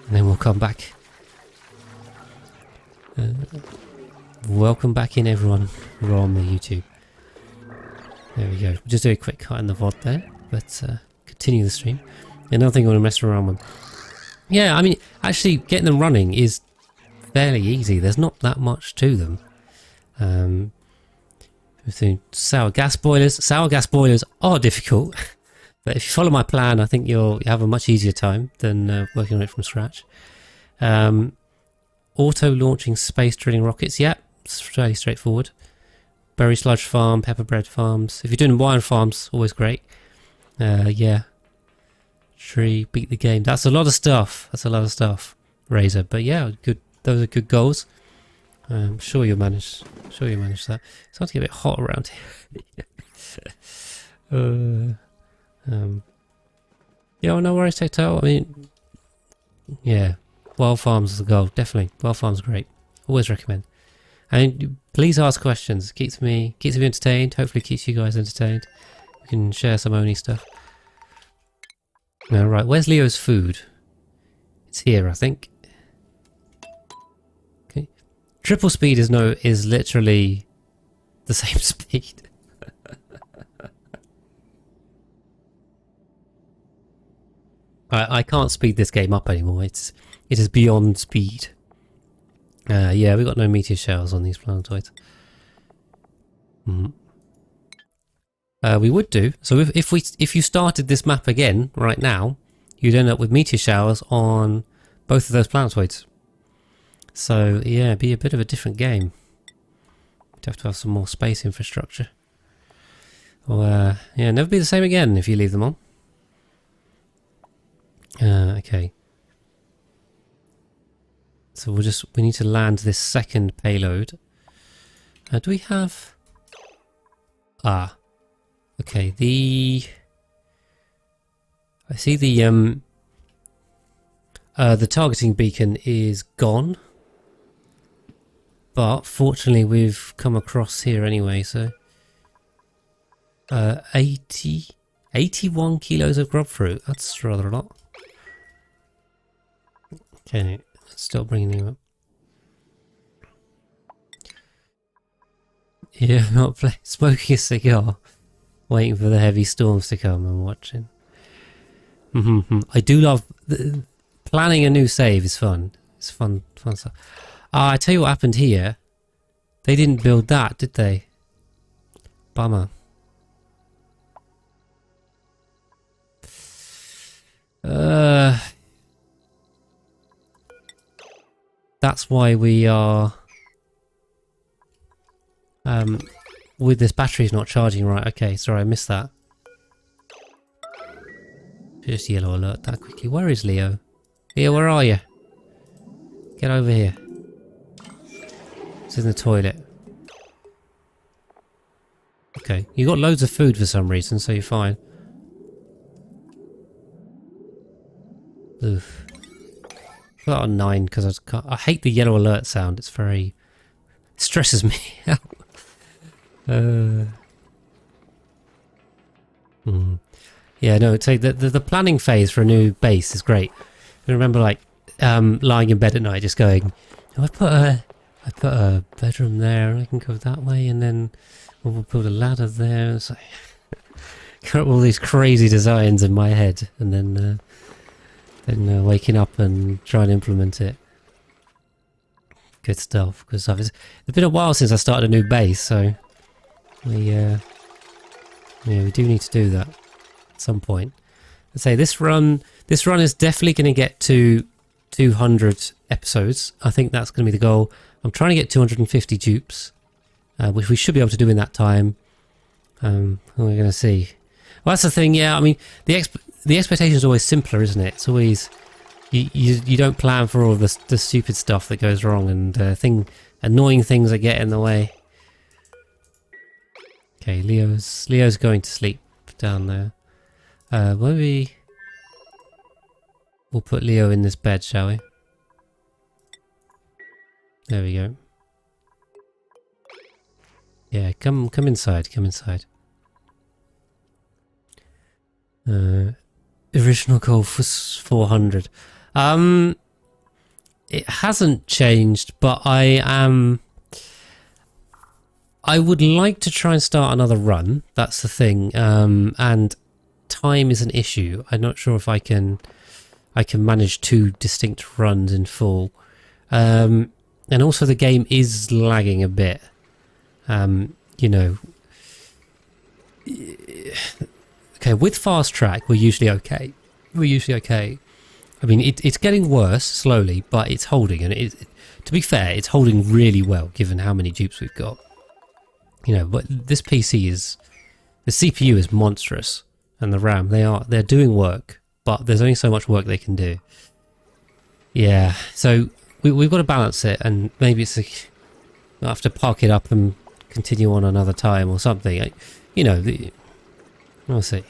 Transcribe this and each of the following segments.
And then we'll come back. Welcome back in, everyone, who are on the YouTube. There we go. We'll just do a quick cut in the VOD there, but continue the stream. Another thing I want to mess around with. Yeah, I mean, actually getting them running is fairly easy. There's not that much to them. Sour gas boilers. Sour gas boilers are difficult, but if you follow my plan, I think you'll have a much easier time than working on it from scratch. Auto-launching space drilling rockets. Yeah, it's fairly straightforward. Berry sludge farm, pepper bread farms. If you're doing wine farms, always great. Yeah. Tree, beat the game. That's a lot of stuff. That's a lot of stuff, Razor. But yeah, good. Those are good goals. I'm sure you'll manage. Sure you'll manage that. It's starting to get a bit hot around here. Yeah, well, no worries, Tectile. I mean, yeah, wild farms is the goal. Definitely, wild farms are great. Always recommend. And please ask questions. Keeps me entertained. Hopefully, keeps you guys entertained. We can share some Oni stuff. All right, where's Leo's food? It's here, I think. Okay, triple speed is literally the same speed. I can't speed this game up anymore. It is beyond speed. Yeah, we got no meteor shells on these planetoids. We would do. So if you started this map again right now, you'd end up with meteor showers on both of those planetoids. So yeah, it'd be a bit of a different game. You'd have to have some more space infrastructure. Or yeah, never be the same again if you leave them on. Okay. So we need to land this second payload. Do we have... Okay, I see the targeting beacon is gone. But fortunately we've come across here anyway, so 81 kilos of grub fruit. That's rather a lot. Okay, still bringing you up. Yeah, not smoking a cigar, waiting for the heavy storms to come and watching. I do love planning a new save. Is fun. It's fun stuff. I tell you what happened here. They didn't build that, did they? Bummer. That's why we are with this battery's not charging right. Okay, sorry, I missed that. Just yellow alert that quickly. Where is Leo? Leo, where are you? Get over here. It's in the toilet. Okay, you got loads of food for some reason, so you're fine. Oof. Put that on 9 because I hate the yellow alert sound. It's very... It stresses me out. Yeah, no, it's like the planning phase for a new base is great. I remember like lying in bed at night just going, oh, I put a bedroom there and I can go that way, and then we'll build a ladder there. It's like got all these crazy designs in my head, and then waking up and trying to implement it. Good stuff. Good stuff. It's been a while since I started a new base, so we do need to do that at some point. I'd say this run is definitely going to get to 200 episodes. I think that's going to be the goal. I'm trying to get 250 dupes, which we should be able to do in that time. We're going to see. Well, that's the thing. Yeah, I mean the expectation is always simpler, isn't it? It's always you don't plan for all of the stupid stuff that goes wrong and annoying things that get in the way. Okay, Leo's going to sleep down there. Maybe we'll put Leo in this bed, shall we? There we go. Yeah, come inside. Come inside. Original goal was 400. It hasn't changed, but I would like to try and start another run. That's the thing. And time is an issue. I'm not sure if I can manage 2 distinct runs in full. And also the game is lagging a bit. You know. Okay, with fast track, we're usually okay. I mean, it's getting worse slowly, but it's holding, and to be fair, it's holding really well given how many dupes we've got. You know, but this PC is, the CPU is monstrous, and the RAM, they're doing work, but there's only so much work they can do. Yeah, so we've got to balance it, and maybe we'll have to park it up and continue on another time or something. You know, we'll see.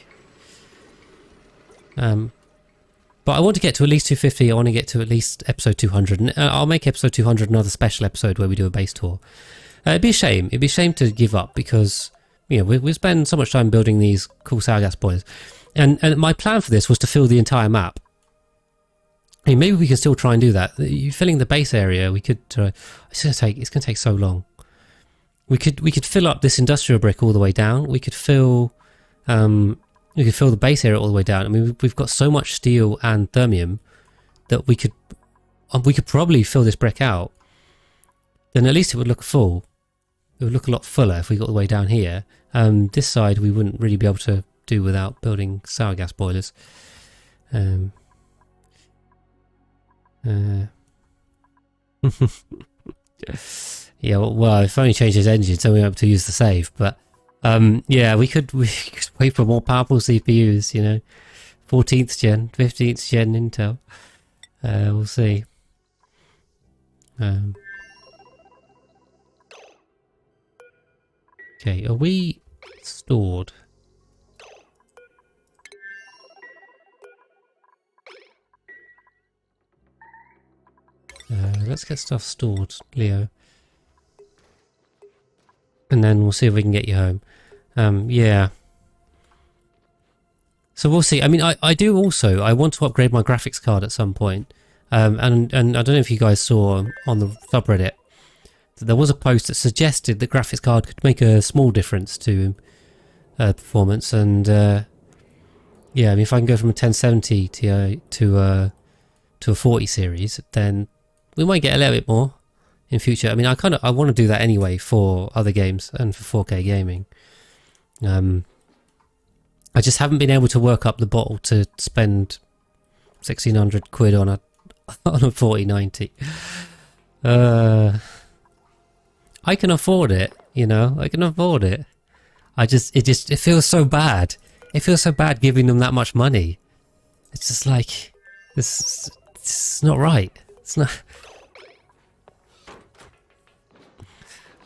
But I want to get to at least 250. I want to get to at least episode 200. And I'll make episode 200 another special episode where we do a base tour. It'd be a shame. It'd be a shame to give up because, you know, we spend so much time building these cool sour gas boilers. And my plan for this was to fill the entire map. I mean, maybe we can still try and do that. Filling the base area, we could. It's going to take so long. We could fill up this industrial brick all the way down. We could fill. We could fill the base area all the way down. I mean, we've got so much steel and thermium that we could probably fill this brick out. Then at least it would look full. It would look a lot fuller if we got all the way down here. This side we wouldn't really be able to do without building sour gas boilers. Yeah, well, if only changed his engine, so we won't have to use the save, but. Yeah, we could wait for more powerful CPUs, you know, 14th gen, 15th gen Intel. We'll see. Okay, are we stored? Let's get stuff stored, Leo. And then we'll see if we can get you home. Yeah. So we'll see. I mean, I do also, I want to upgrade my graphics card at some point. And I don't know if you guys saw on the subreddit, that there was a post that suggested that graphics card could make a small difference to performance. And yeah, I mean, if I can go from a 1070 to a 40 series, then we might get a little bit more in future. I mean, I want to do that anyway for other games and for 4K gaming. I just haven't been able to work up the bottle to spend 1,600 quid on a 4090. I can afford it, you know. I can afford it. It feels so bad. It feels so bad giving them that much money. It's just like it's not right. It's not.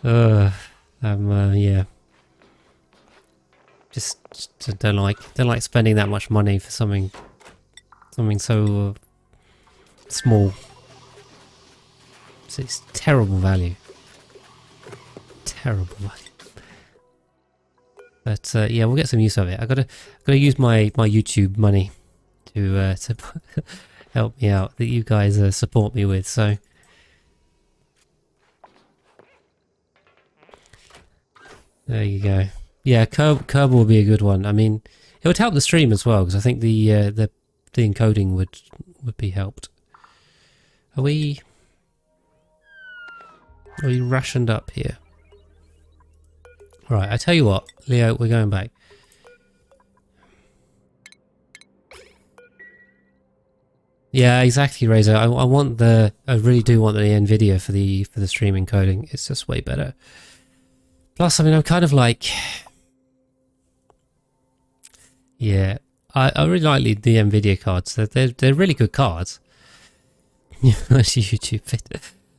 Yeah. Just don't like spending that much money for something so small. It's terrible value. Terrible value. But yeah, we'll get some use of it. I gotta use my YouTube money to help me out that you guys support me with. So. There you go. Yeah, Curb will be a good one. I mean, it would help the stream as well because I think the encoding would be helped. Are we rationed up here? Right, I tell you what, Leo, we're going back. Yeah, exactly, Razor. I really do want the NVIDIA for the stream encoding. It's just way better. Plus, I mean, I'm kind of like, yeah, I really like the NVIDIA cards. They're really good cards. Actually, YouTube.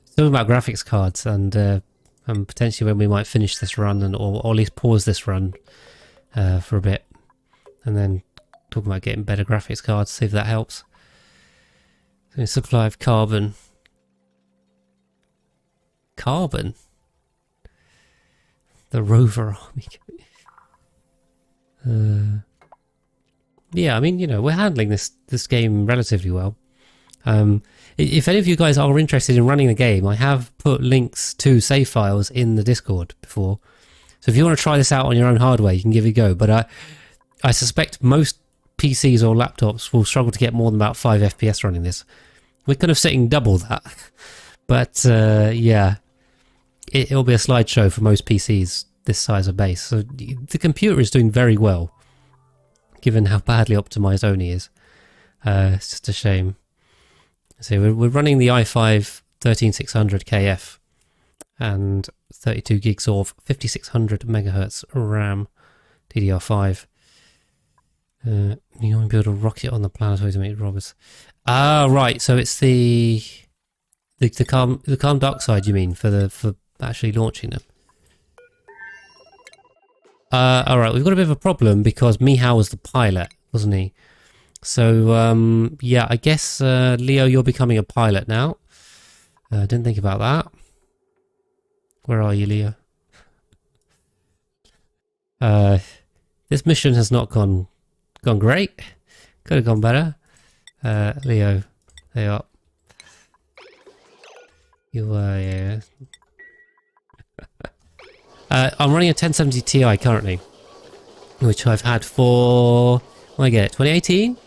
Something about graphics cards and potentially when we might finish this run or at least pause this run for a bit, and then talking about getting better graphics cards. See if that helps. So supply of carbon. Carbon. The Rover Army. Yeah, I mean, you know, we're handling this game relatively well. If any of you guys are interested in running the game, I have put links to save files in the Discord before. So if you want to try this out on your own hardware, you can give it a go. But I suspect most PCs or laptops will struggle to get more than about 5 FPS running this. We're kind of setting double that. But yeah, it'll be a slideshow for most PCs this size of base. So the computer is doing very well, given how badly optimized Oni is. It's just a shame. So we're running the i5 13600KF and 32 gigs of 5600 megahertz RAM DDR5. You want to build a rocket on the planetoid to meet Roberts. Ah, right. So it's the calm dark side, you mean, for actually launching them. All right. We've got a bit of a problem because Mihao was the pilot, wasn't he? So yeah, I guess Leo, you're becoming a pilot now. Didn't think about that. Where are you, Leo? This mission has not gone great. Could have gone better. Leo, there you are. You yeah. I'm running a 1070 Ti currently, which I've had for, what I get, 2018?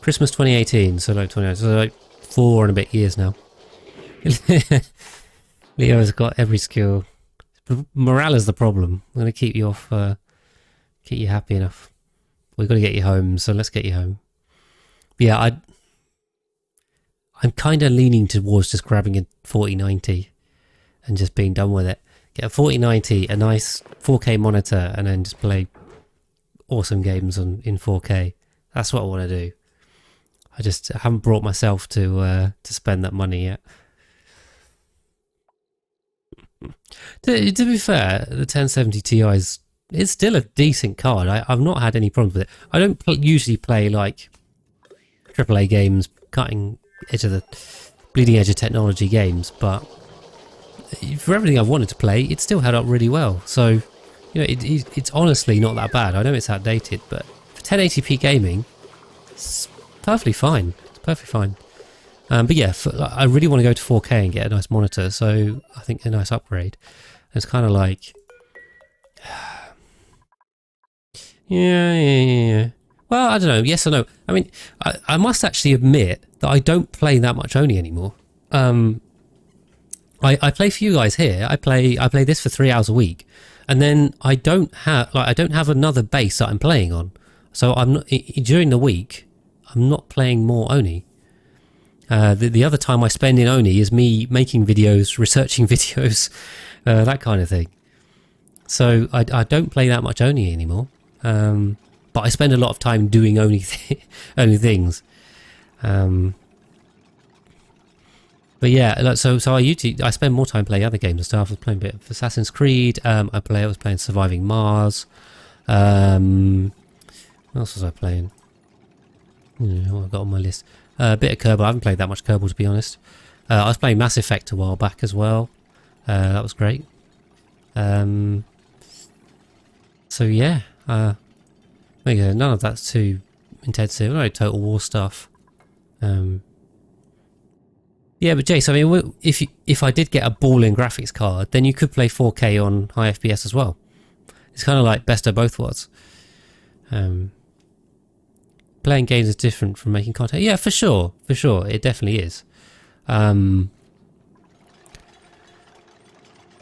Christmas 2018, so like 20, so like 4 and a bit years now. Leo has got every skill. Morale is the problem. I'm going to keep you off, keep you happy enough. We've got to get you home, so let's get you home. But yeah, I'm kind of leaning towards just grabbing a 4090 and just being done with it. Get a 4090, a nice 4K monitor, and then just play awesome games in 4K. That's what I want to do. I just haven't brought myself to spend that money yet. To be fair, the 1070 Ti is still a decent card. I've not had any problems with it. I don't usually play like AAA games, cutting edge of the bleeding edge of technology games, but for everything I've wanted to play, it still held up really well. So, you know, it's honestly not that bad. I know it's outdated, but for 1080p gaming, it's perfectly fine. It's perfectly fine. But yeah, I really want to go to 4K and get a nice monitor, so I think a nice upgrade. It's kind of like, yeah. Well, I don't know. Yes or no. I mean, I must actually admit that I don't play that much Oni anymore. I play for you guys here. I play this for 3 hours a week, and then I don't have another base that I'm playing on. So I'm not during the week. I'm not playing more Oni. The other time I spend in Oni is me making videos, researching videos, that kind of thing. So I don't play that much Oni anymore. But I spend a lot of time doing Oni things. But yeah, like, so I spend more time playing other games and stuff. I was playing a bit of Assassin's Creed. I was playing Surviving Mars. What else was I playing? What I've got on my list. A bit of Kerbal. I haven't played that much Kerbal, to be honest. I was playing Mass Effect a while back as well. That was great. So yeah, none of that's too intensive. No Total War stuff. Yeah, but Jace, I mean, if I did get a balling graphics card, then you could play 4K on high FPS as well. It's kind of like best of both worlds. Playing games is different from making content. Yeah, for sure, it definitely is. I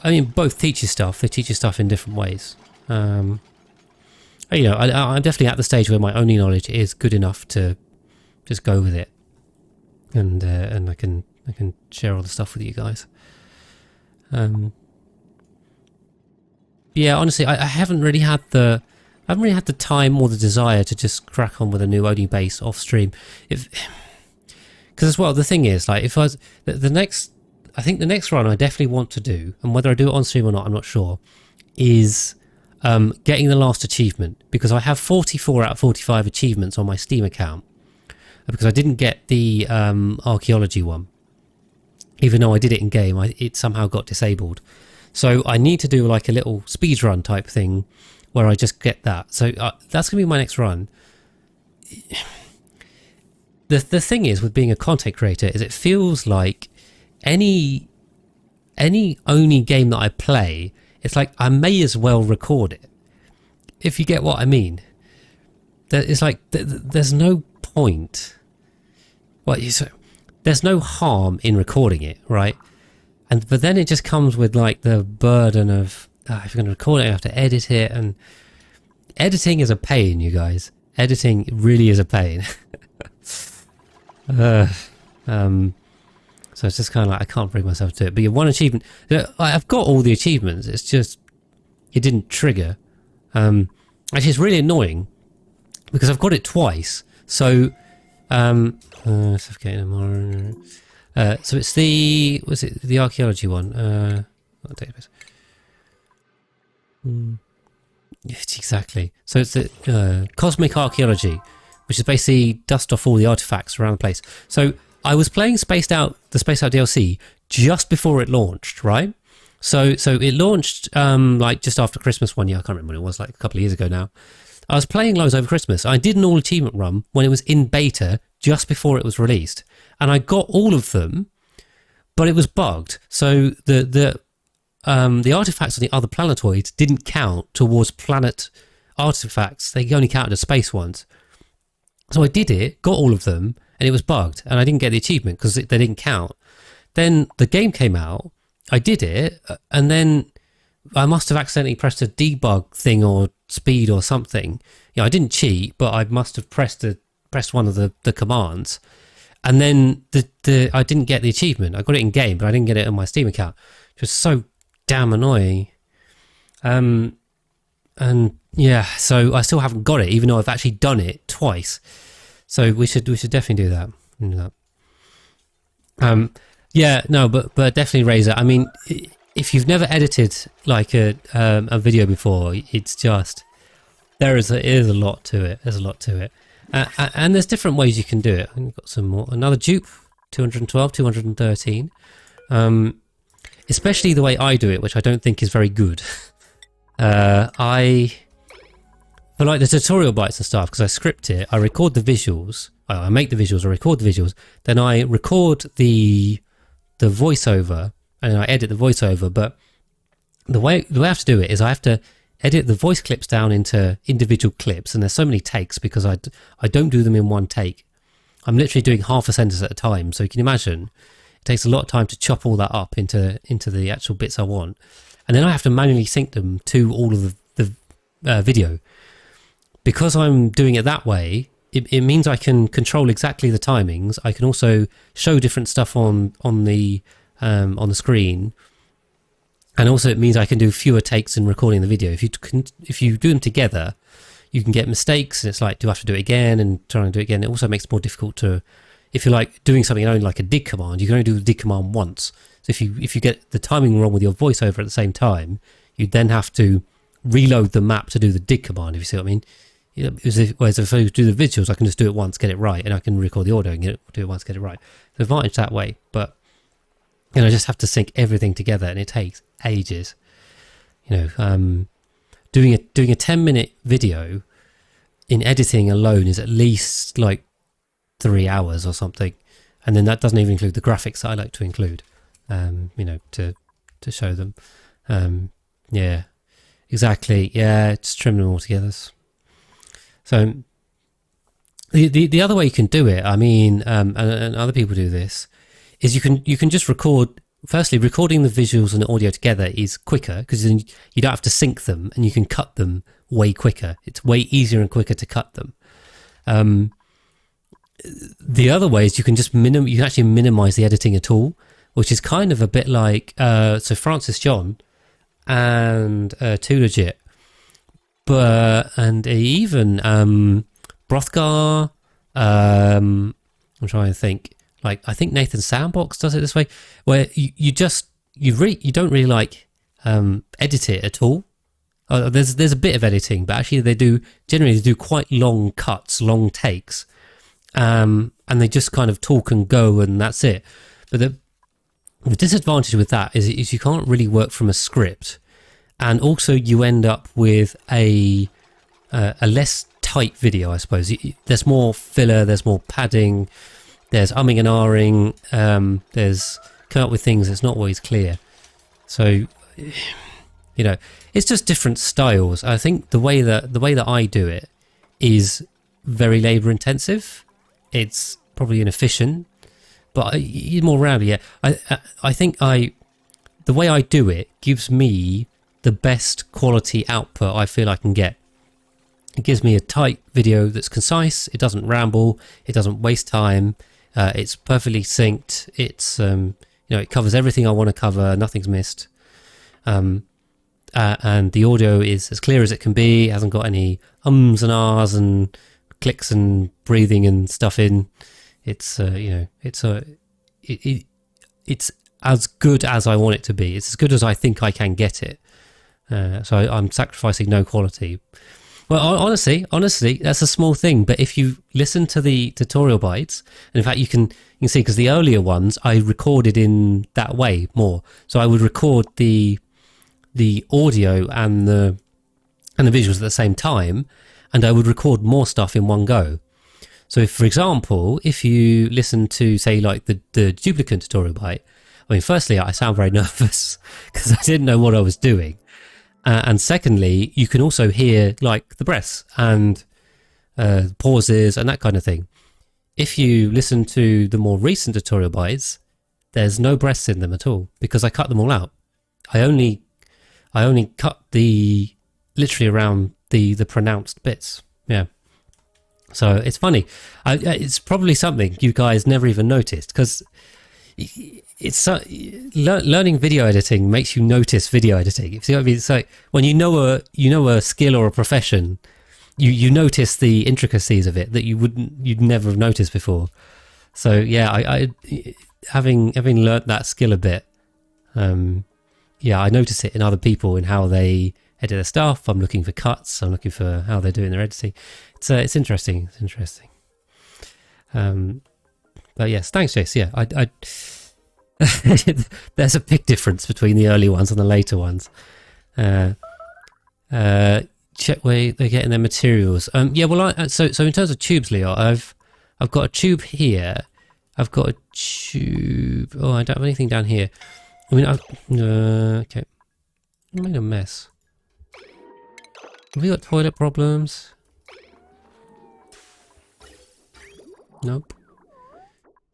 mean, both teach you stuff. They teach you stuff in different ways. You know, I'm definitely at the stage where my only knowledge is good enough to just go with it, and I can share all the stuff with you guys. Yeah, honestly, I haven't really had the time or the desire to just crack on with a new Oni base off stream. Because as well, the thing is, like, if I was I think the next run I definitely want to do, and whether I do it on stream or not, I'm not sure, is getting the last achievement, because I have 44 out of 45 achievements on my Steam account, because I didn't get the archaeology one. Even though I did it in game, it somehow got disabled. So I need to do like a little speedrun type thing where I just get that. So that's going to be my next run. the thing is with being a content creator is it feels like any only game that I play, it's like I may as well record it. If you get what I mean. It's like there's no point. Well, there's no harm in recording it, right? But then it just comes with like the burden of if you're going to record it, you have to edit it, and editing is a pain, you guys. Editing really is a pain. So it's just kind of like I can't bring myself to it. But your one achievement, I've got all the achievements. It's just it didn't trigger. Actually, it's really annoying because I've got it twice. So suffocating tomorrow. So it's the archaeology one? Not database. Yes, exactly. So it's the cosmic archaeology, which is basically dust off all the artifacts around the place. So I was playing the Spaced Out DLC just before it launched, right? So it launched like just after Christmas one year. I can't remember when it was, like a couple of years ago now. I was playing loads over Christmas. I did an all achievement run when it was in beta just before it was released, and I got all of them, but it was bugged. So the artifacts on the other planetoids didn't count towards planet artifacts. They only counted as space ones. So I did it, got all of them, and it was bugged, and I didn't get the achievement because they didn't count. Then the game came out, I did it, and then I must have accidentally pressed a debug thing or speed or something. You know, I didn't cheat, but I must have pressed one of the commands, and then I didn't get the achievement. I got it in game, but I didn't get it on my Steam account. It was so damn annoying. And yeah, so I still haven't got it, even though I've actually done it twice. So we should definitely do that. Yeah, no, but definitely Razor. I mean, if you've never edited like a video before, it's just it is a lot to it. There's a lot to it, and there's different ways you can do it. I've got some more. Another dupe, 212, 213. Especially the way I do it, which I don't think is very good. For like the tutorial bites and stuff, because I script it, I record the visuals, I make the visuals, I record the visuals, then I record the voiceover, and I edit the voiceover. But the way I have to do it is I have to edit the voice clips down into individual clips, and there's so many takes because I don't do them in one take. I'm literally doing half a sentence at a time, so you can imagine it takes a lot of time to chop all that up into the actual bits I want, and then I have to manually sync them to all of the video. Because I'm doing it that way, it means I can control exactly the timings. I can also show different stuff on the screen, and also it means I can do fewer takes in recording the video. If you do them together, you can get mistakes, and it's like, do I have to do it again and try and do it again? It also makes it more difficult to, if you're like doing something only like a dig command, you can only do the dig command once. So if you get the timing wrong with your voiceover at the same time, you then have to reload the map to do the dig command. If you see what I mean. Whereas if I do the visuals, I can just do it once, get it right, and I can record the audio and do it once, get it right. The advantage that way, but I just have to sync everything together, and it takes ages. Doing a 10-minute video in editing alone is at least like 3 hours or something, and then that doesn't even include the graphics that I like to include. To show them. Yeah, exactly. Yeah, just trim them all together. So the other way you can do it, I mean, and other people do this, is you can just record. Firstly, recording the visuals and the audio together is quicker because then you don't have to sync them, and you can cut them way quicker. It's way easier and quicker to cut them. The other way is you can actually minimize the editing at all, which is kind of a bit like so Francis John and Too Legit. And even Brothgar, I'm trying to think. Like, I think Nathan Sandbox does it this way, where you don't really like edit it at all. There's a bit of editing, but actually they do quite long cuts, long takes, and they just kind of talk and go, and that's it. But the disadvantage with that is you can't really work from a script. And also you end up with a less tight video, I suppose. There's more filler, there's more padding, there's umming and ahhing, there's come up with things that's not always clear. So, you know, it's just different styles. I think the way that I do it is very labour intensive. It's probably inefficient, but more rowdy. Yeah, I think the way I do it gives me the best quality output I feel I can get. It gives me a tight video that's concise. It doesn't ramble. It doesn't waste time. It's perfectly synced. It's you know, it covers everything I want to cover. Nothing's missed. And the audio is as clear as it can be. It hasn't got any ums and ahs and clicks and breathing and stuff in. It's you know, it's as good as I want it to be. It's as good as I think I can get it. So I'm sacrificing no quality. Well, honestly, that's a small thing. But if you listen to the tutorial bites, and in fact, you can see, because the earlier ones I recorded in that way more. So I would record the audio and the visuals at the same time, and I would record more stuff in one go. So if, for example, if you listen to, say, like the duplicate tutorial bite, I mean, firstly, I sound very nervous because I didn't know what I was doing. And secondly, you can also hear like the breaths and pauses and that kind of thing. If you listen to the more recent tutorial bites, there's no breaths in them at all because I cut them all out. I only cut literally around the pronounced bits. Yeah. So it's funny. It's probably something you guys never even noticed, because it's learning video editing makes you notice video editing. You see what I mean? It's like when you know a skill or a profession, you notice the intricacies of it that you'd never have noticed before. So yeah, I having learnt that skill a bit, yeah, I notice it in other people, in how they edit their stuff. I'm looking for cuts. I'm looking for how they're doing their editing. It's interesting. It's interesting. But yes, thanks, Jace. Yeah, I there's a big difference between the early ones and the later ones. Check where they're getting their materials. Yeah, well, so in terms of tubes, Leo, I've got a tube here. I've got a tube. Oh, I don't have anything down here. I mean, okay. I made a mess. Have we got toilet problems? Nope.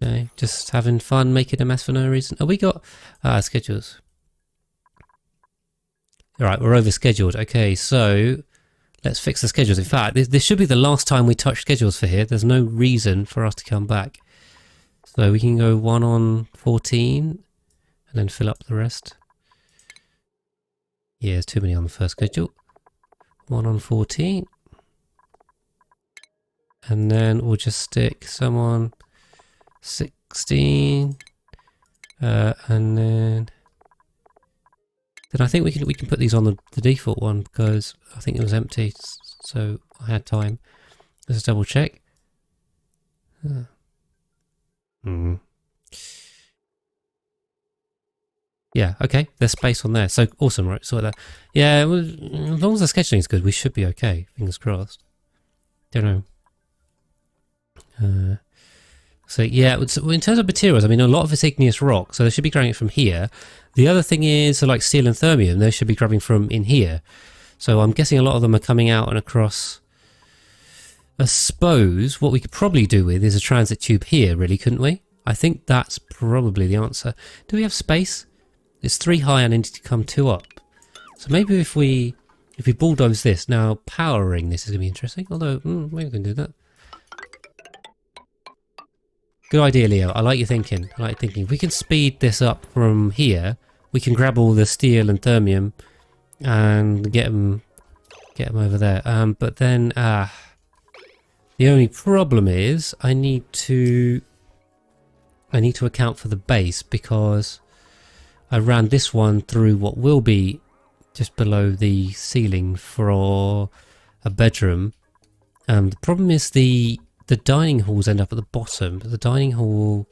Okay, just having fun making a mess for no reason. Oh, we got schedules. Alright, we're over scheduled. Okay, so let's fix the schedules. In fact, this should be the last time we touch schedules for here. There's no reason for us to come back. So we can go 1 on 14 and then fill up the rest. Yeah, there's too many on the first schedule. 1 on 14. And then we'll just stick some on 16. And then I think we can put these on the default one, because I think it was empty, so I had time. Let's double check. Yeah, okay, there's space on there, so awesome, right? Sort that. Yeah, well, as long as the scheduling is good, we should be okay. Fingers crossed. Don't know. So yeah, in terms of materials, I mean, a lot of it's igneous rock, so they should be grabbing it from here. The other thing is, so like steel and thermium, they should be grabbing from in here. So I'm guessing a lot of them are coming out and across. I suppose what we could probably do with is a transit tube here, really, couldn't we? I think that's probably the answer. Do we have space? It's 3 high and I need to come 2 up. So maybe if we bulldoze this, now powering this is going to be interesting, although maybe we can do that. Good idea, Leo. I like your thinking. If we can speed this up from here, we can grab all the steel and thermium and get them over there. But then the only problem is I need to account for the base, because I ran this one through what will be just below the ceiling for a bedroom. The problem is the dining halls end up at the bottom, but the dining hall...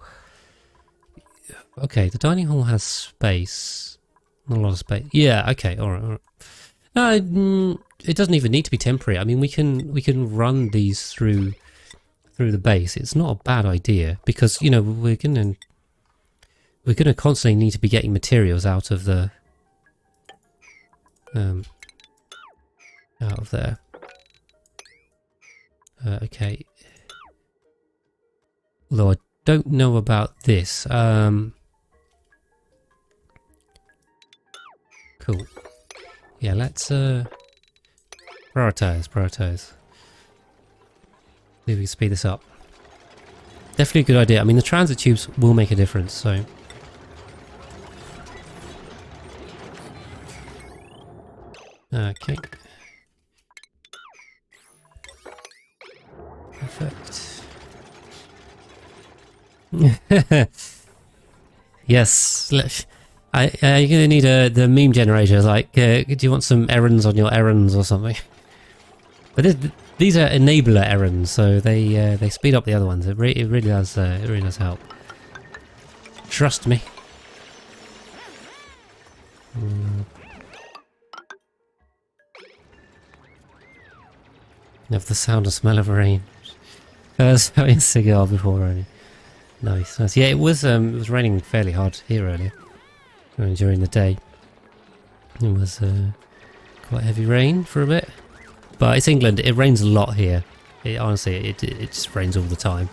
Okay, the dining hall has space. Not a lot of space. Yeah, okay, alright. It doesn't even need to be temporary. I mean, we can run these through the base. It's not a bad idea because, you know, we're gonna constantly need to be getting materials out of the out of there. Okay. Although I don't know about this. Cool. Yeah, let's prioritize. See if we can speed this up. Definitely a good idea. I mean, the transit tubes will make a difference, so. Okay. Perfect. Yes. You're gonna need the meme generator. Like, do you want some errands on your errands or something? But these are enabler errands, so they speed up the other ones. It really does. It really does help. Trust me. Have the sound and smell of rain. Having a cigar before raining. Nice. Yeah, it was raining fairly hard here earlier. During the day. It was quite heavy rain for a bit. But it's England, it rains a lot here. Honestly, it just rains all the time.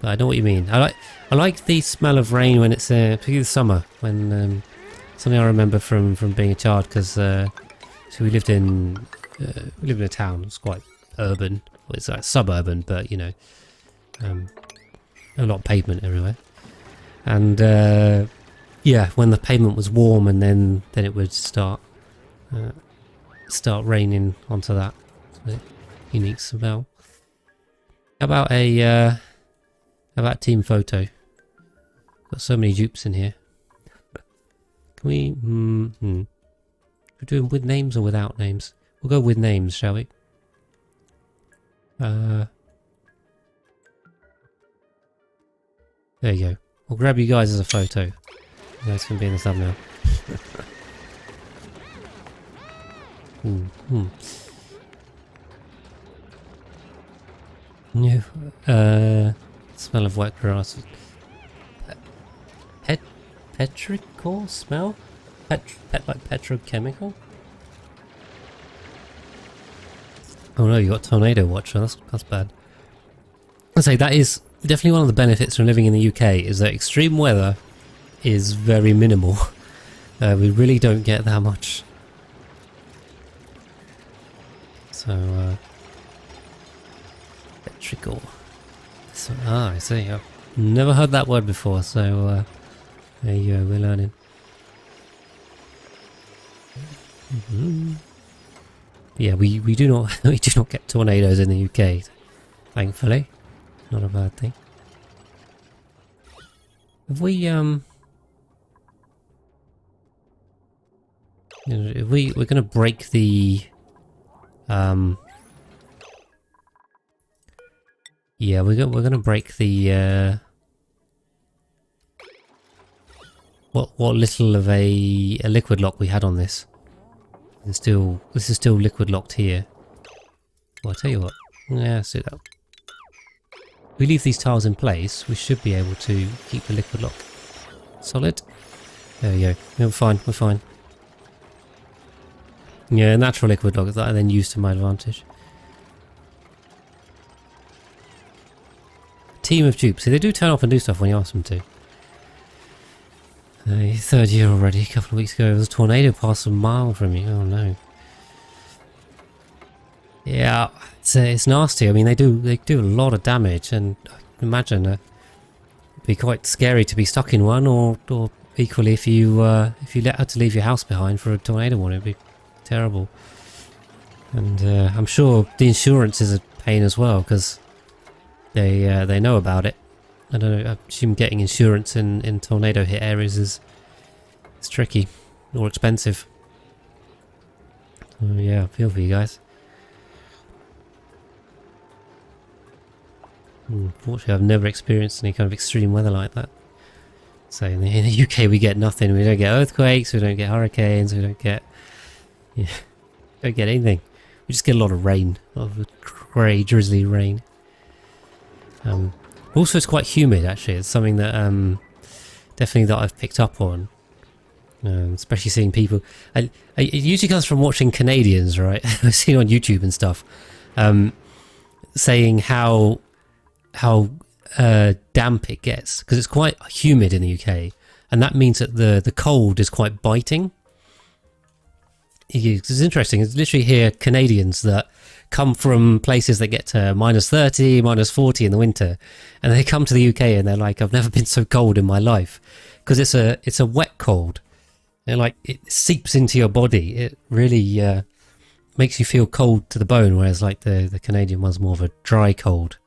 But I know what you mean. I like the smell of rain when it's particularly the summer, when something I remember from being a child, because so we lived in a town. It's quite urban. Well, it's like suburban, but you know, a lot of pavement everywhere. And yeah, when the pavement was warm, and then it would start raining onto that. It's a unique smell. How about team photo? Got so many dupes in here. Can we? We're doing with names or without names? We'll go with names, shall we? There you go. We'll grab you guys as a photo. You guys can be in the thumbnail. Yeah. Smell of wet grass. Petrichor smell? Like petrochemical? Oh no, you got tornado watcher. That's bad. I'd say that is definitely one of the benefits from living in the UK, is that extreme weather is very minimal. We really don't get that much. So, petrichor. So, I see. I've never heard that word before, so there you go, we're learning. Yeah, we do not get tornadoes in the UK, thankfully. Not a bad thing. Have we if we're gonna break the yeah, we're gonna break the what little of a liquid lock we had on this. This is still liquid locked here. Well, I'll tell you what. Yeah, let's do that. If we leave these tiles in place, we should be able to keep the liquid lock solid. There we go. Yeah, we're fine. We're fine. Yeah, natural liquid lock that I then use to my advantage. Team of dupes. See, they do turn up and do stuff when you ask them to. Third year already. A couple of weeks ago, there was a tornado passed a mile from you. Oh no. Yeah, it's nasty. I mean, they do a lot of damage, and I can imagine it'd be quite scary to be stuck in one, or equally if you had to leave your house behind for a tornado one, it'd be terrible. And I'm sure the insurance is a pain as well, because they know about it. I don't know, I assume getting insurance in tornado hit areas is tricky or expensive. So yeah, I feel for you guys. Unfortunately, I've never experienced any kind of extreme weather like that. So in the UK we get nothing. We don't get earthquakes, we don't get hurricanes, we don't get Yeah, don't get anything. We just get a lot of rain, a lot of grey, drizzly rain. Also, it's quite humid. Actually, it's something that definitely that I've picked up on. Especially seeing people. It usually comes from watching Canadians, right? I've seen on YouTube and stuff, saying how damp it gets because it's quite humid in the UK, and that means that the cold is quite biting. It's interesting. It's literally here Canadians that come from places that get to -30, -40 in the winter, and they come to the UK and they're like, "I've never been so cold in my life," because it's a wet cold. And like it seeps into your body. It really makes you feel cold to the bone, whereas like the Canadian one's more of a dry cold.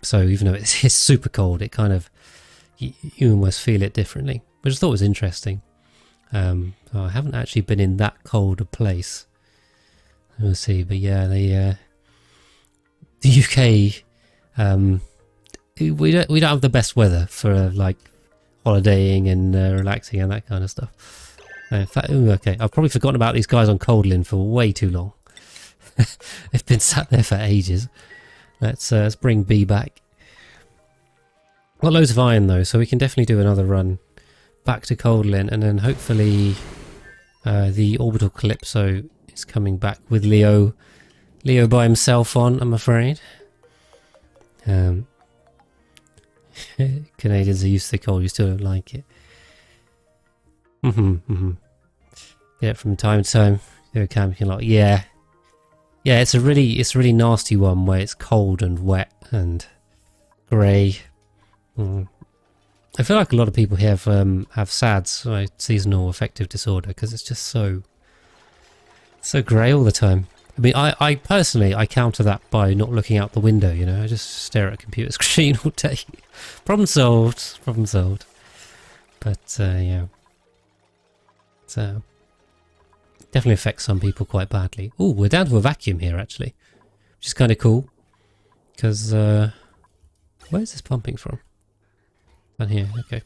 So even though it's super cold, it kind of you almost feel it differently, which I thought was interesting. I haven't actually been in that cold a place. We'll see, but yeah, the UK, we don't have the best weather for like holidaying and relaxing and that kind of stuff. In fact, okay, I've probably forgotten about these guys on Coldlin for way too long. They've been sat there for ages. Let's bring B back. Got loads of iron though, so we can definitely do another run back to Coldlin, and then hopefully the orbital Calypso is coming back with Leo by himself on, I'm afraid. Canadians are used to the cold, you still don't like it. Yeah, from time to time go camping a lot. Yeah, it's a really nasty one where it's cold and wet and grey. I feel like a lot of people here have SADS, like seasonal affective disorder, because it's just so grey all the time. I mean, I personally counter that by not looking out the window. You know, I just stare at a computer screen all day. Problem solved. But yeah, so definitely affects some people quite badly. Oh, we're down to a vacuum here actually, which is kind of cool. Because where's this pumping from? Down here, okay.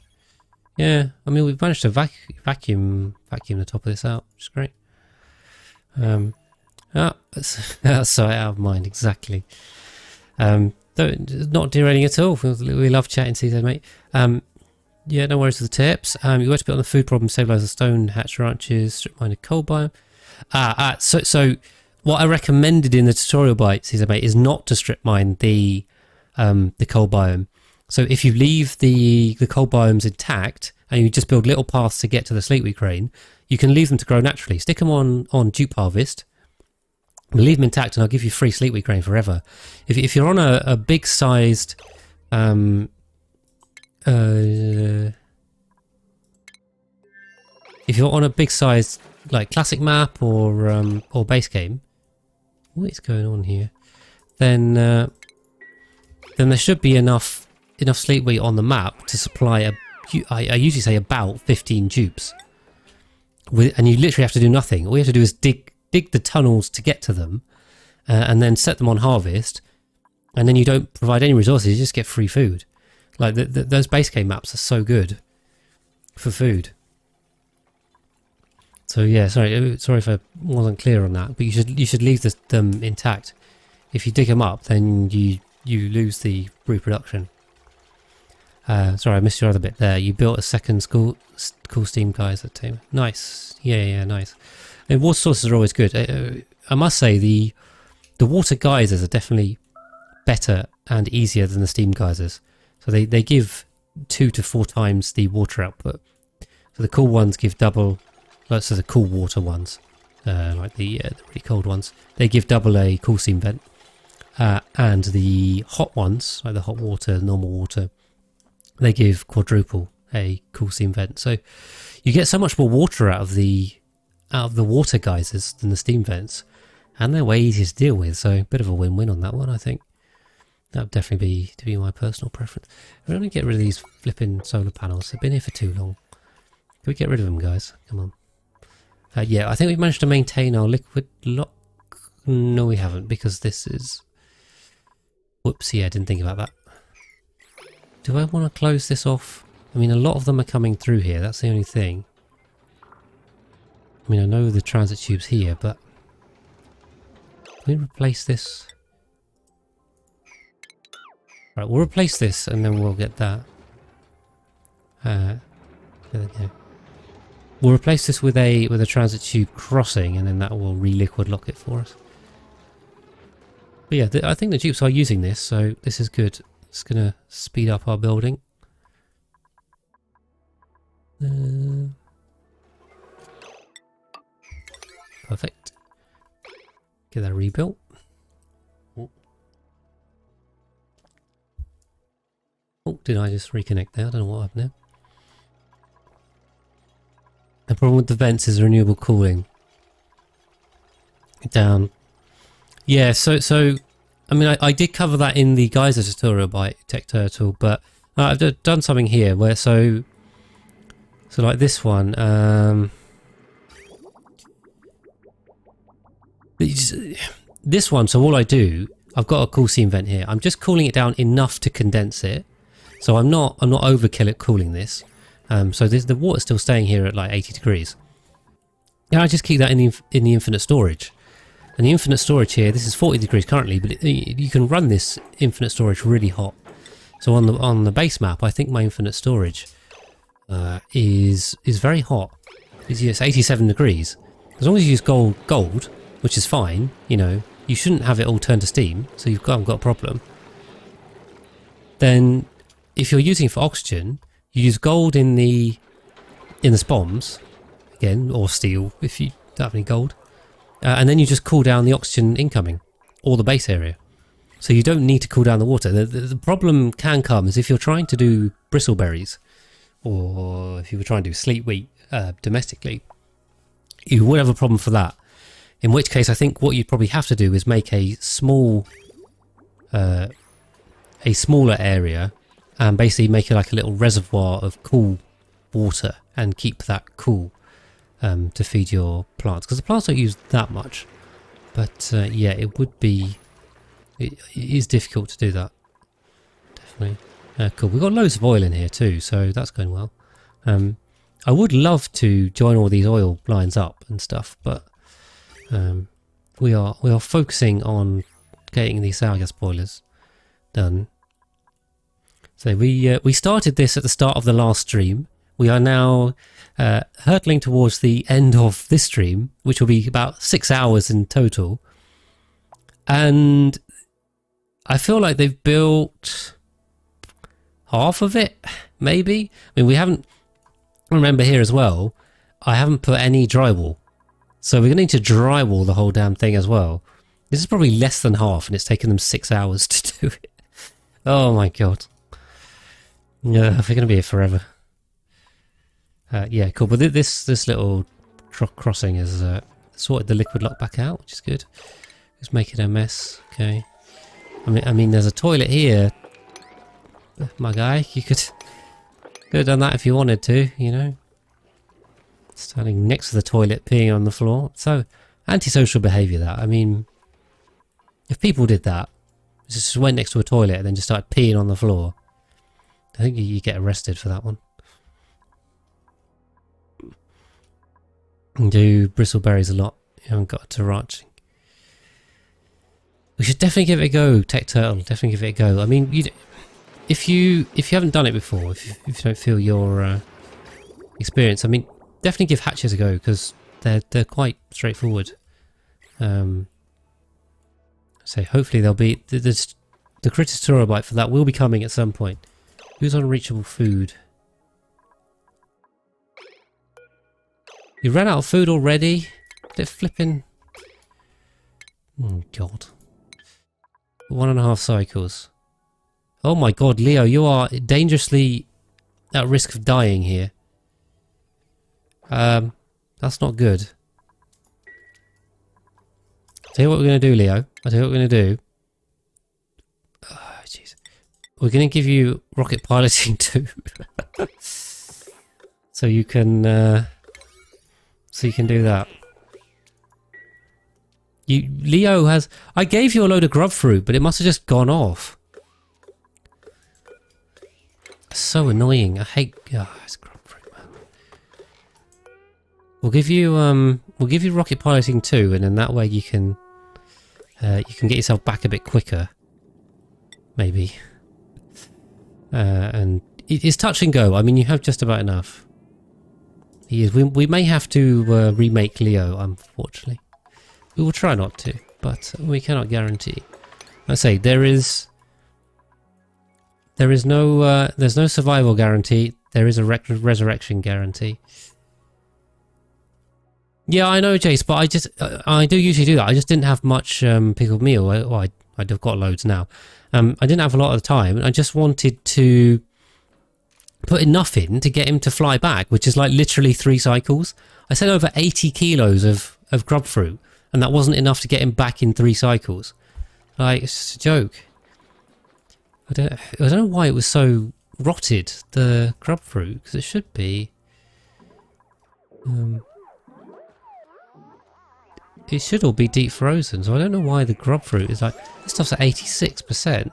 Yeah, I mean we've managed to vacuum the top of this out, which is great. That's so out of mind, exactly. Not derailing at all. We love chatting to you, mate. Yeah, no worries with the tips. You got to put on the food problem, stabilize the stone hatch ranches, strip mine a coal biome. So what I recommended in the tutorial bite, Caesar mate, is not to strip mine the coal biome. So if you leave the coal biomes intact and you just build little paths to get to the sleetweed crane, you can leave them to grow naturally. Stick them on dupe harvest, leave them intact, and I'll give you free sleetweed crane forever. If you're on a big sized if you're on a big sized like classic map or base game, what is going on here? Then there should be enough sleetweed on the map to supply I usually say about 15 dupes. And you literally have to do nothing. All you have to do is dig the tunnels to get to them, and then set them on harvest, and then you don't provide any resources, you just get free food. Like those base game maps are so good for food. So yeah, sorry if I wasn't clear on that, but you should leave them intact. If you dig them up, then you lose the reproduction. Sorry, I missed your other bit there. You built a second cool steam geyser team. Nice. Yeah, nice. And water sources are always good. I must say the water geysers are definitely better and easier than the steam geysers. So they give 2 to 4 times the water output. So the cool ones give double. So the cool water ones, like the really cold ones, they give double a cool steam vent. And the hot ones, like the hot water, normal water, they give quadruple a cool steam vent. So you get so much more water out of the water geysers than the steam vents, and they're way easier to deal with. So a bit of a win-win on that one, I think. That would definitely be my personal preference. We're going to get rid of these flipping solar panels. They've been here for too long. Can we get rid of them, guys? Come on. Yeah, I think we've managed to maintain our liquid lock. No, we haven't, because this is... Whoopsie, I didn't think about that. Do I want to close this off? I mean, a lot of them are coming through here. That's the only thing. I mean, I know the transit tube's here, but... Can we replace this? Right, we'll replace this and then we'll get that. There we go. We'll replace this with a transit tube crossing, and then that will re-liquid lock it for us. But yeah, I think the Dupes are using this, so this is good. It's going to speed up our building. Perfect. Get that rebuilt. Oh, did I just reconnect there? I don't know what happened there. The problem with the vents is renewable cooling. Down. Yeah, so I mean, I did cover that in the geyser tutorial by Tech Turtle, but I've done something here where so like this one. This one. So all I do, I've got a cool seam vent here. I'm just cooling it down enough to condense it. So I'm not overkill at cooling this. So the water's still staying here at like 80 degrees. Yeah, I just keep that in the infinite storage. And the infinite storage here, this is 40 degrees currently, but you can run this infinite storage really hot. So on the base map, I think my infinite storage is very hot. It's 87 degrees. As long as you use gold, which is fine, you know, you shouldn't have it all turned to steam, so you haven't got a problem. Then, if you're using it for oxygen, you use gold in the spoms, again, or steel if you don't have any gold, and then you just cool down the oxygen incoming, or the base area. So you don't need to cool down the water. The problem can come is if you're trying to do bristleberries, or if you were trying to do sleet wheat domestically, you would have a problem for that. In which case, I think what you'd probably have to do is make a smaller area, and basically make it like a little reservoir of cool water and keep that cool to feed your plants, because the plants don't use that much. But yeah, it is difficult to do that. Definitely. Cool. We've got loads of oil in here too, so that's going well. I would love to join all these oil lines up and stuff, but we are focusing on getting these sour gas boilers done. So we started this at the start of the last stream. We are now hurtling towards the end of this stream, which will be about 6 hours in total. And I feel like they've built half of it, maybe. I mean, we haven't. Remember here as well, I haven't put any drywall, so we're going to need to drywall the whole damn thing as well. This is probably less than half, and it's taken them 6 hours to do it. Oh my god. Yeah, we're going to be here forever. Yeah, cool. But this little crossing has sorted the liquid lock back out, which is good. Just making a mess. Okay. I mean, there's a toilet here. My guy, you could have done that if you wanted to, you know. Standing next to the toilet, peeing on the floor. So, antisocial behaviour that. I mean, if people did that, just went next to a toilet and then just started peeing on the floor, I think you get arrested for that one. Do bristleberries a lot. You haven't got to ranching. We should definitely give it a go, Tech Turtle. Definitely give it a go. I mean, if you haven't done it before, if you don't feel your experience, I mean, definitely give hatches a go, because they're quite straightforward. So hopefully they'll be the critter tutorial bite for that will be coming at some point. Who's on reachable food? You ran out of food already? They're flipping. Oh god. 1.5 cycles. Oh my god, Leo, you are dangerously at risk of dying here. That's not good. Tell you what we're going to do, Leo. I'll tell you what we're going to do. Oh, jeez. We're going to give you rocket piloting too. So you can do that. Leo has... I gave you a load of grub fruit, but it must have just gone off. So annoying. I hate... Oh, it's grub fruit, man. we'll give you rocket piloting too, and then that way you can get yourself back a bit quicker, maybe. And it's touch and go. I mean, you have just about enough. We may have to remake Leo, unfortunately. We will try not to, but we cannot guarantee. I say there's no survival guarantee. There is a resurrection guarantee. Yeah, I know, Jace, but I do usually do that. I just didn't have much pickled meal. Well, I've got loads now. I didn't have a lot of the time. I just wanted to put enough in to get him to fly back, which is like literally 3 cycles. I sent over 80 kilos of grub fruit, and that wasn't enough to get him back in 3 cycles. Like, it's just a joke. I don't know why it was so rotted, the grub fruit, because it should be. It should all be deep frozen, so I don't know why the grub fruit is like... This stuff's at 86%.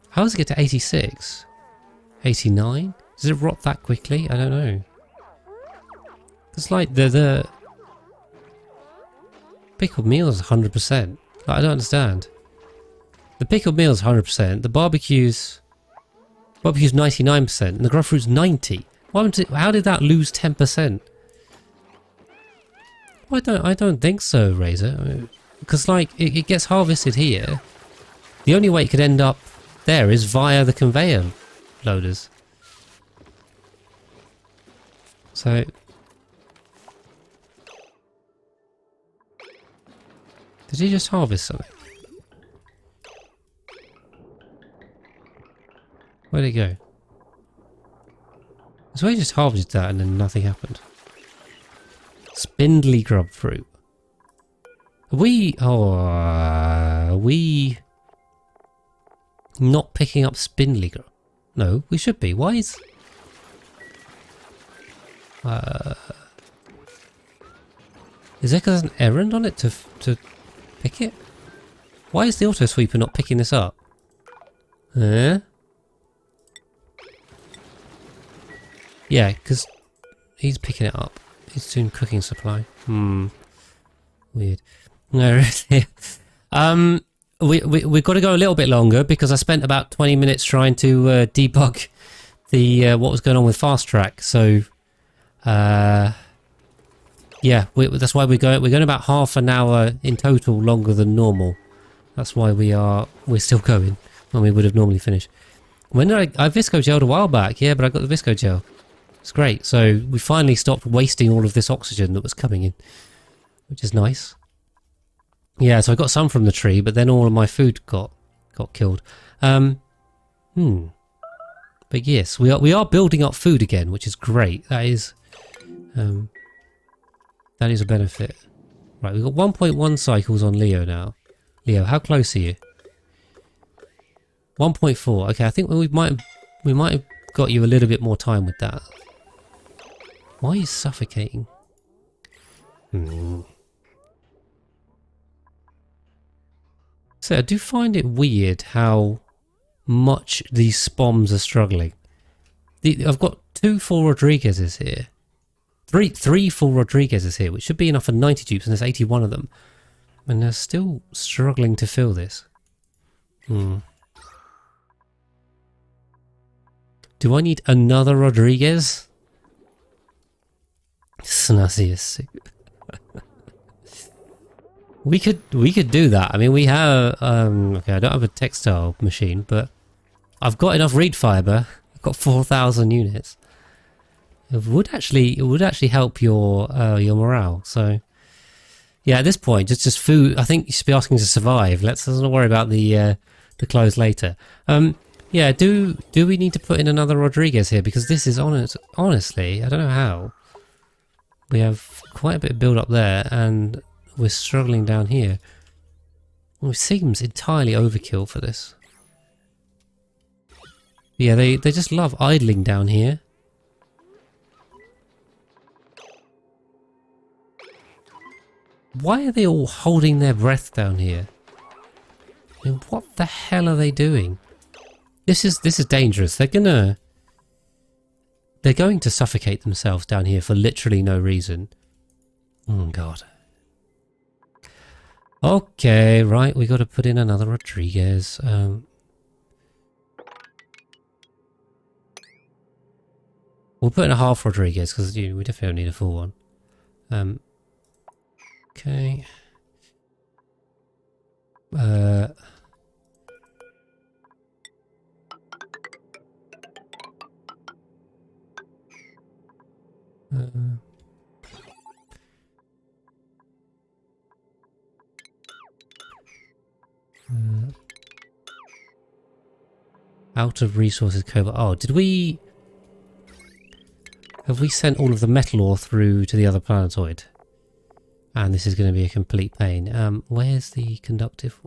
How does it get to 86? 89? Does it rot that quickly? I don't know. It's like the pickled meal is 100%. Like, I don't understand. The pickled meal is 100%. The barbecue's 99%, and the grub fruit's 90%. How did that lose 10%? Well, I don't think so, Razor. Because like it gets harvested here. The only way it could end up there is via the conveyor loaders. So did he just harvest something? Where'd it go? So he just harvested that and then nothing happened. Spindly grub fruit. Are we not picking up spindly grub? No, we should be. Why is... Is there an errand on it to pick it? Why is the auto sweeper not picking this up? Yeah, because he's picking it up. He's doing cooking supply. Weird. No, really. We've got to go a little bit longer because I spent about 20 minutes trying to debug the what was going on with fast track. So, yeah, that's why we're going about half an hour in total longer than normal. That's why we're still going when we would have normally finished. When did I Visco gelled a while back? Yeah, but I got the Visco gel. It's great. So we finally stopped wasting all of this oxygen that was coming in, which is nice. Yeah, so I got some from the tree, but then all of my food got killed. But yes, we are building up food again, which is great. That is a benefit. Right, we've got 1.1 cycles on Leo now. Leo, how close are you? 1.4. Okay, I think we might have got you a little bit more time with that. Why are you suffocating? So I do find it weird how much these spoms are struggling. I've got 2 full Rodriguez's here. Three full Rodriguez's here, which should be enough for 90 dupes, and there's 81 of them. And they're still struggling to fill this. Do I need another Rodriguez? Snazzy is sick. We could do that. I mean, we have okay, I don't have a textile machine, but I've got enough reed fiber. I've got 4,000 units. It would actually help your morale. So yeah, at this point, just food. I think you should be asking to survive. Let's not worry about the clothes later. Yeah, do we need to put in another Rodriguez here? Because this is honestly, I don't know how. We have quite a bit of build up there, and we're struggling down here. Well, it seems entirely overkill for this. Yeah, they just love idling down here. Why are they all holding their breath down here? I mean, what the hell are they doing? This is dangerous. They're They're going to suffocate themselves down here for literally no reason. Oh, God. Okay, right, we got to put in another Rodriguez. We'll put in a half Rodriguez because we definitely don't need a full one. Okay. Out of resources cobalt. Oh, did we... Have we sent all of the metal ore through to the other planetoid? And this is going to be a complete pain. Where's the conductive...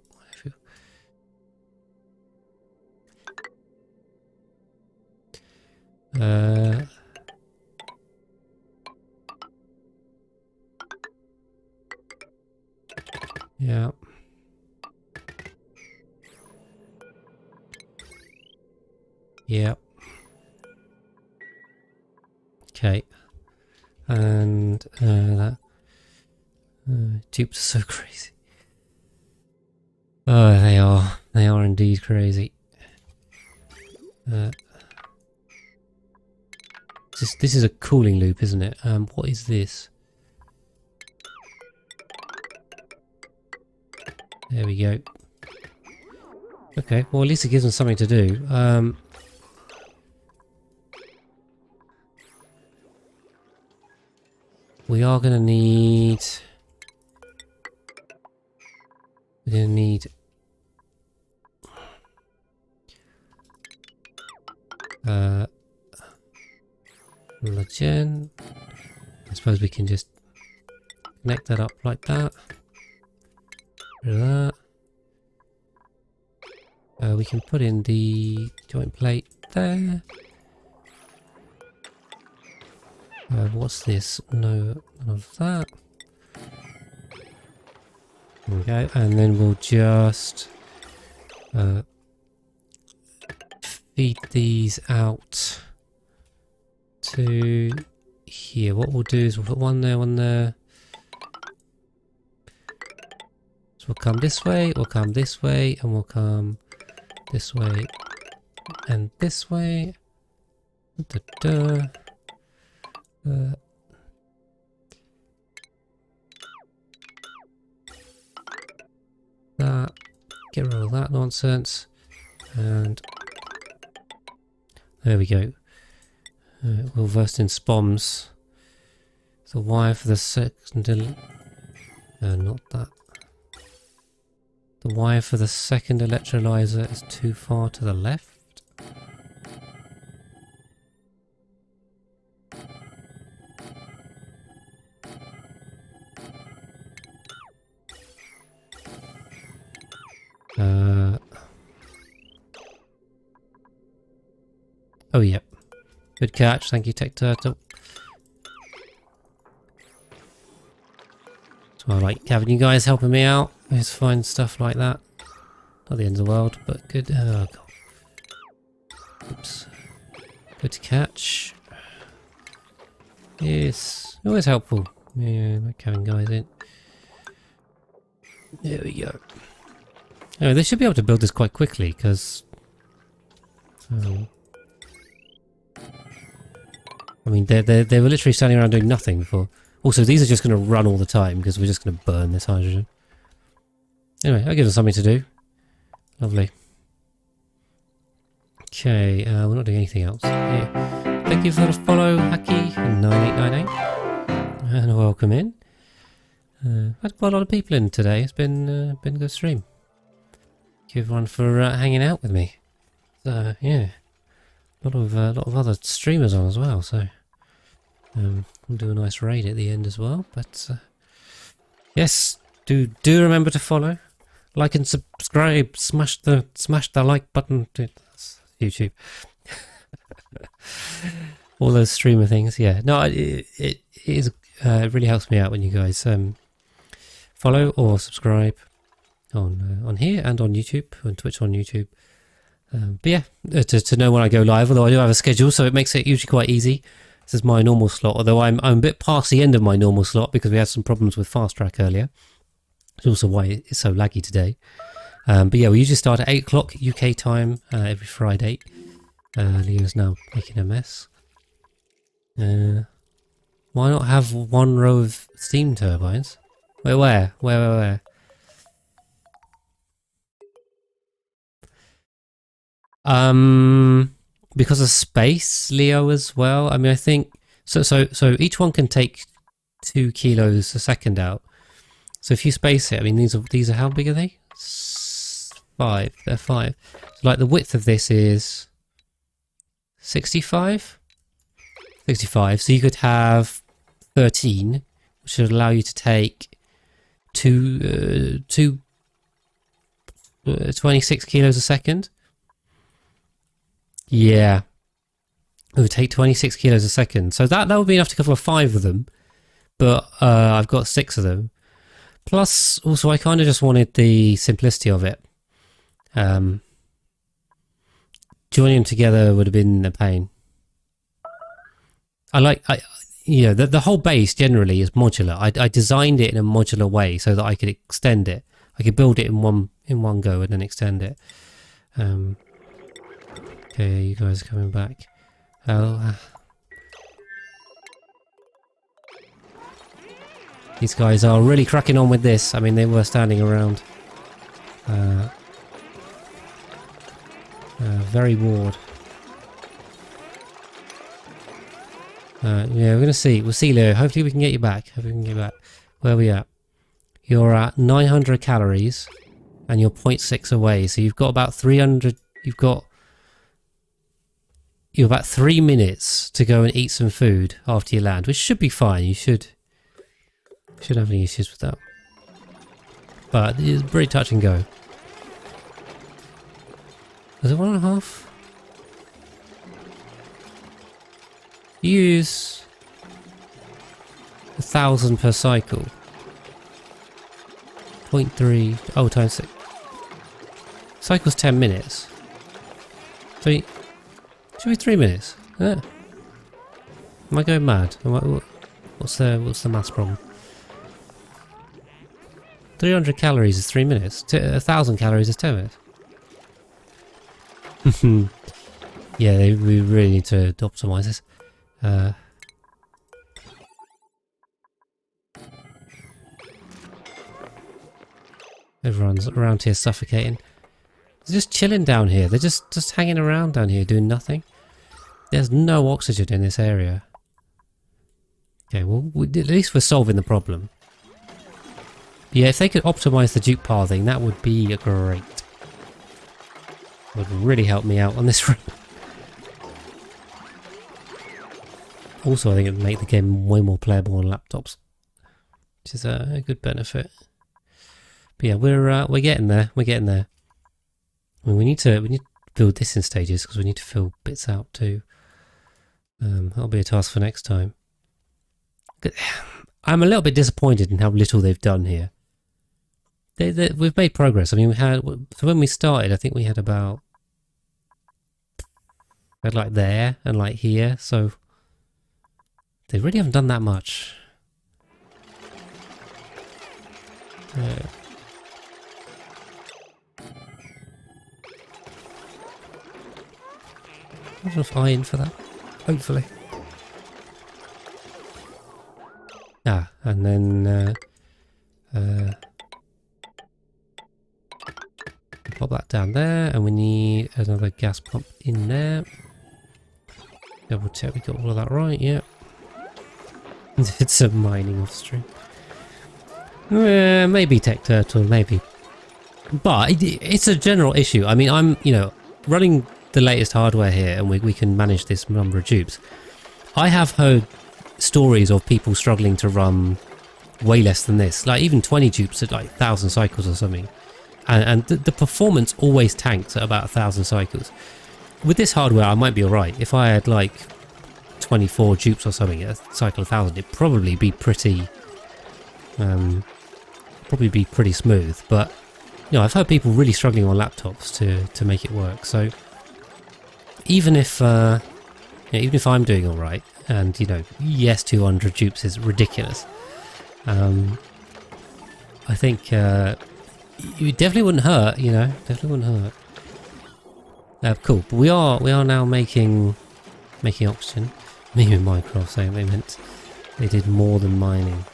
yeah. Yep. Okay. And that Dupes are so crazy. Oh, they are. They are indeed crazy. This is a cooling loop, isn't it? What is this? There we go. Okay, well at least it gives them something to do. We are going to need... We're going to need... Legend. I suppose we can just connect that up like that. Rid of that. We can put in the joint plate there. What's this? No, none of that. There we go. And then we'll just feed these out to here. What we'll do is we'll put one there. So we'll come this way, we'll come this way, and we'll come this way and this way. Da-da. That. Get rid of that nonsense. And there we go. We'll versed in SPOMs. The wire for the second... not that. The wire for the second electrolyzer is too far to the left. Oh, yep. Good catch. Thank you, Tech Turtle. So I like having you guys helping me out. Let's find stuff like that. Not the end of the world, but good. Oh, God. Oops. Good catch. Yes. Always helpful. Yeah, like having guys in. There we go. Anyway, they should be able to build this quite quickly, because... I mean, they were literally standing around doing nothing before. Also, these are just going to run all the time, because we're just going to burn this hydrogen. Anyway, that gives us something to do. Lovely. Okay, we're not doing anything else. Yeah. Thank you for the follow, Hacky9898. And welcome in. Had quite a lot of people in today. It's been a good stream. Thank you everyone for hanging out with me. So, yeah. A lot of other streamers on as well, so we'll do a nice raid at the end as well. But yes, do remember to follow, like and subscribe. Smash the like button. That's YouTube. All those streamer things. Yeah, no, it really helps me out when you guys follow or subscribe on here and on YouTube, on Twitch, on YouTube. But yeah, to know when I go live, although I do have a schedule, so it makes it usually quite easy. This is my normal slot, although I'm a bit past the end of my normal slot because we had some problems with Fast Track earlier. It's also why it's so laggy today. But yeah, we usually start at 8 o'clock UK time every Friday. Leo's now making a mess. Why not have one row of steam turbines? Wait, where? Because of space, Leo, as well. I mean, I think so each one can take 2 kilos a second out. So if you space it, I mean, these are how big are they? 5. They're 5. So like the width of this is 65. 65. So you could have 13, which would allow you to take 26 kilos a second. Yeah, it would take 26 kilos a second. So that would be enough to cover 5 of them. But I've got 6 of them. Plus, also, I kind of just wanted the simplicity of it. Joining them together would have been a pain. The whole base generally is modular. I designed it in a modular way so that I could extend it. I could build it in one go and then extend it. Okay, you guys are coming back. These guys are really cracking on with this. I mean, they were standing around. Very bored. Yeah, we're going to see. We'll see, Leo. Hopefully we can get you back. Where are we at? You're at 900 calories and you're 0.6 away. So you've got about 300... You're about 3 minutes to go and eat some food after you land, which should be fine. You shouldn't have any issues with that. But it's pretty touch and go. Was it 1.5? Use 1,000 per cycle. 0.3. Oh, times 6. Cycle's 10 minutes. 3. Should be 3 minutes. Yeah. Am I going mad? What's the maths problem? 300 calories is 3 minutes. 1,000 calories is 10 minutes. Yeah, we really need to optimize this. Everyone's around here suffocating. They're just chilling down here. They're just hanging around down here doing nothing. There's no oxygen in this area. Okay, well, at least we're solving the problem. Yeah, if they could optimize the Dupe pathing, that would be great. Would really help me out on this run. Also, I think it would make the game way more playable on laptops, which is a good benefit. But yeah, we're getting there. We're getting there. I mean, we need to build this in stages because we need to fill bits out too. That'll be a task for next time. I'm a little bit disappointed in how little they've done here. We've made progress. I mean, so when we started, I think we had like there and like here. So they really haven't done that much. There's enough iron for that, hopefully. And then pop that down there, and we need another gas pump in there. Double check we got all of that right, yeah. Did some mining off stream. Maybe Tech Turtle, maybe. But it's a general issue. I mean, I'm, running the latest hardware here, and we can manage this number of dupes. I have heard stories of people struggling to run way less than this, like even 20 dupes at like 1,000 cycles or something, and the performance always tanks at about 1,000 cycles. With this hardware I might be alright. If I had like 24 dupes or something at a cycle 1,000, it'd probably be pretty smooth. But I've heard people really struggling on laptops to make it work. So even if even if I'm doing all right, and yes, 200 dupes is ridiculous. I think it definitely wouldn't hurt. Definitely wouldn't hurt. Cool. But we are now making oxygen. Me and Minecraft saying they did more than mining.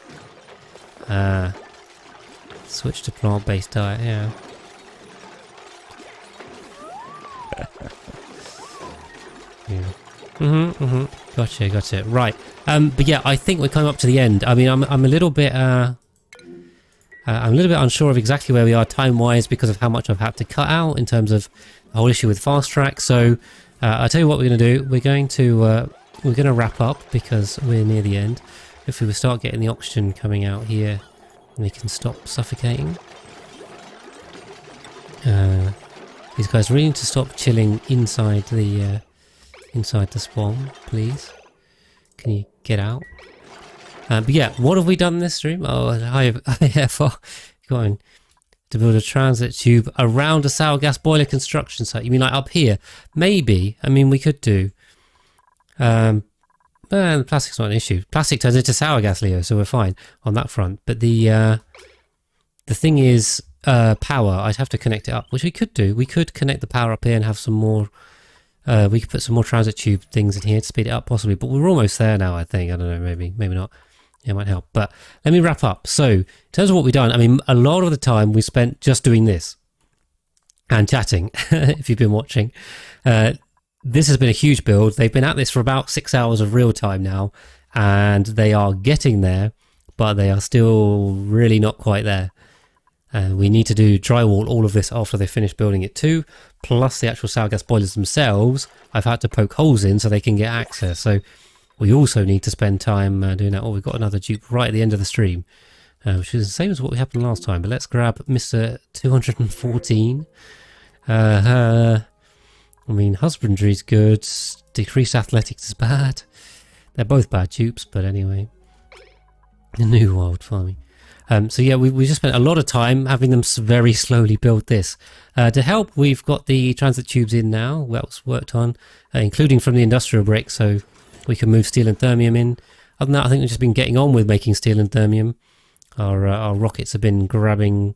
Switch to plant-based diet. Yeah. Yeah. Gotcha. Right. But yeah, I think we're coming up to the end. I mean, I'm a little bit unsure of exactly where we are time-wise because of how much I've had to cut out in terms of the whole issue with fast track. So I'll tell you what we're going to do. We're going to wrap up because we're near the end. If we start getting the oxygen coming out here, we can stop suffocating. These guys really need to stop chilling inside the spawn, please. Can you get out? But yeah, what have we done this stream? Oh, I have going to build a transit tube around a sour gas boiler construction site. You mean like up here? Maybe. I mean, we could do. The plastic's not an issue. Plastic turns into sour gas, Leo, so we're fine on that front. But the thing is power. I'd have to connect it up, which we could do. We could connect the power up here and have some more. We could put some more transit tube things in here to speed it up, possibly. But we're almost there now, I think. I don't know, maybe not. It might help. But let me wrap up. So, in terms of what we've done, I mean, a lot of the time we spent just doing this and chatting, if you've been watching. This has been a huge build. They've been at this for about 6 hours of real time now, and they are getting there, but they are still really not quite there. We need to do drywall all of this after they finish building it too, plus the actual sour gas boilers themselves. I've had to poke holes in so they can get access. So we also need to spend time doing that. Oh, we've got another dupe right at the end of the stream, which is the same as what we happened last time. But let's grab Mr. 214. I mean, husbandry's good. Decreased athletics is bad. They're both bad dupes, but anyway. New wild farming. So yeah, we just spent a lot of time having them very slowly build this. To help, we've got the transit tubes in now. That was worked on, including from the industrial brick, so we can move steel and thermium in. Other than that, I think we've just been getting on with making steel and thermium. Our rockets have been grabbing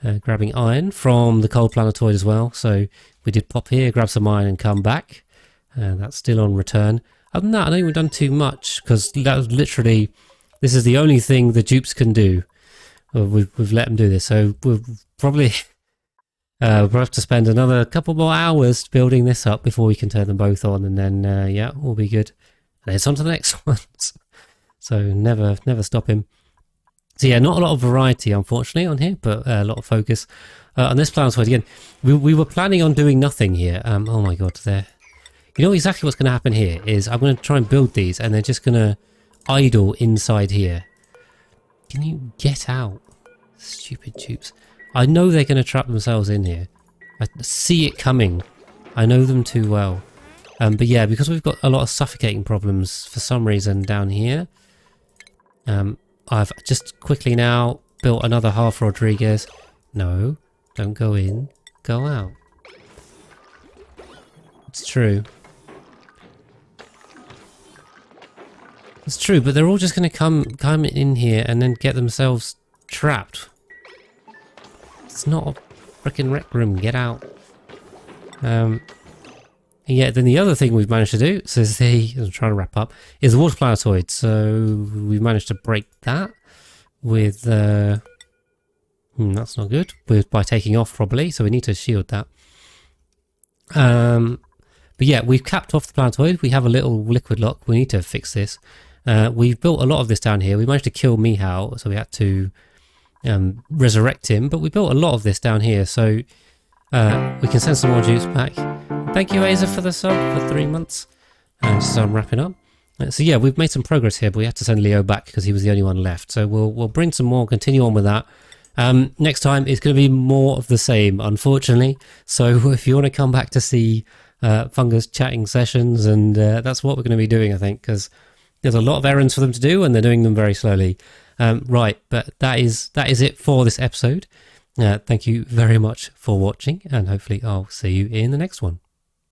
iron from the coal planetoid as well. So we did pop here, grab some iron and come back. That's still on return. Other than that, I don't think we've done too much because that was literally, this is the only thing the dupes can do. We've let them do this. So we'll probably we'll have to spend another couple more hours building this up before we can turn them both on. And then, yeah, we'll be good. And then it's on to the next ones. So never stop him. So yeah, not a lot of variety, unfortunately, on here, but a lot of focus. On this planetoid, again, we were planning on doing nothing here. Oh my god, there. You know exactly what's going to happen here is I'm going to try and build these, and they're just going to idle inside here. Can you get out? Stupid tubes. I know they're going to trap themselves in here. I see it coming. I know them too well. But yeah, because we've got a lot of suffocating problems for some reason down here, I've just quickly now built another half Rodriguez. No, don't go in. Go out. It's true. It's true, but they're all just going to come in here and then get themselves trapped. It's not a frickin' rec room. Get out. Yeah, then the other thing we've managed to do, so I'm trying to wrap up, is the water planetoid. So we managed to break that with, that's not good, by taking off probably, so we need to shield that. But yeah, we've capped off the planetoid. We have a little liquid lock. We need to fix this. We've built a lot of this down here. We managed to kill Mihao, so we had to resurrect him, but we built a lot of this down here, so we can send some more juice back. Thank you, Aza, for the sub for 3 months. And so I'm wrapping up. So yeah, we've made some progress here, but we have to send Leo back because he was the only one left. So we'll bring some more, continue on with that. Next time it's going to be more of the same, unfortunately. So if you want to come back to see Fungus chatting sessions, and that's what we're going to be doing, I think, because there's a lot of errands for them to do, and they're doing them very slowly. Right, but that is it for this episode. Thank you very much for watching, and hopefully I'll see you in the next one.